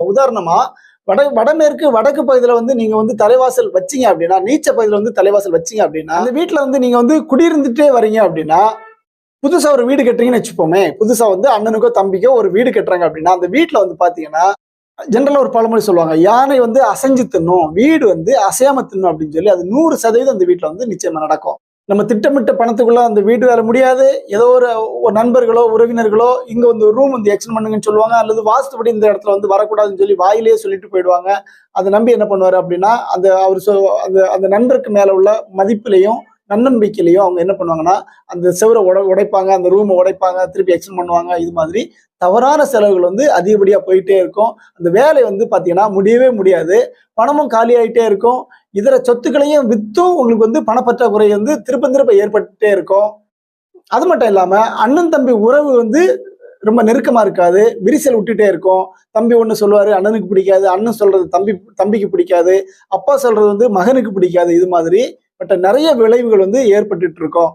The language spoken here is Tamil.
உதாரணமா வடமேற்கு வடக்கு பகுதியில வந்து நீங்க வந்து தலைவாசல் வச்சீங்க அப்படின்னா, நீச்ச பகுதியில வந்து தலைவாசல் வச்சீங்க அப்படின்னா, அந்த வீட்ல வந்து நீங்க வந்து குடியிருந்துட்டே வரீங்க அப்படின்னா, புதுசா ஒரு வீடு கட்டுறீங்கன்னு வச்சுப்போமே. புதுசா வந்து அண்ணனுக்கோ, தம்பிக்கோ ஒரு வீடு கட்டுறாங்க அப்படின்னா, அந்த வீட்ல வந்து பாத்தீங்கன்னா, ஜெனரலா ஒரு பழமொழி சொல்லுவாங்க. யானை வந்து அசைஞ்சு தின்னும், வீடு வந்து அசையாம தின்னும் அப்படின்னு சொல்லி, அது 100% அந்த வீட்ல வந்து நிச்சயமா நடக்கும். நம்ம திட்டமிட்ட பணத்துக்குள்ள அந்த வீடு வேலை முடியாது. ஏதோ ஒரு நண்பர்களோ, உறவினர்களோ இங்க வந்து ரூம் வந்து எக்ஸ்டெண்ட் பண்ணுங்கன்னு சொல்லுவாங்க. அல்லது வாஸ்துபடி இந்த இடத்துல வந்து வரக்கூடாதுன்னு சொல்லி வாயிலேயே சொல்லிட்டு போயிடுவாங்க. அத நம்பி என்ன பண்ணுவாரு அப்படின்னா, அந்த அவரு அந்த அந்த நண்பருக்கு மேல உள்ள மதிப்பிலயும், நன்னம்பிக்கையிலயும் அவங்க என்ன பண்ணுவாங்கன்னா, அந்த செவுர உடைப்பாங்க, அந்த ரூம உடைப்பாங்க, திருப்பி எக்ஸ்டெண்ட் பண்ணுவாங்க. இது மாதிரி தவறான செலவுகள் வந்து அதிகப்படியா போயிட்டே இருக்கும். அந்த வேலை வந்து பார்த்தீங்கன்னா, முடியவே முடியாது. பணமும் காலியாயிட்டே இருக்கும். இதர சொத்துக்களையும் வித்தும் உங்களுக்கு வந்து பணப்பற்றாக்குறை வந்து திரும்ப திரும்ப ஏற்பட்டுட்டே இருக்கும். அது மட்டும் இல்லாம, அண்ணன் தம்பி உறவு வந்து ரொம்ப நெருக்கமா இருக்காது. விரிசல் விட்டுட்டே இருக்கும். தம்பி ஒண்ணு சொல்லுவாரு, அண்ணனுக்கு பிடிக்காது. அண்ணன் சொல்றது தம்பிக்கு பிடிக்காது. அப்பா சொல்றது வந்து மகனுக்கு பிடிக்காது. இது மாதிரி பட்ட நெறைய விளைவுகள் வந்து ஏற்பட்டுட்டு இருக்கும்.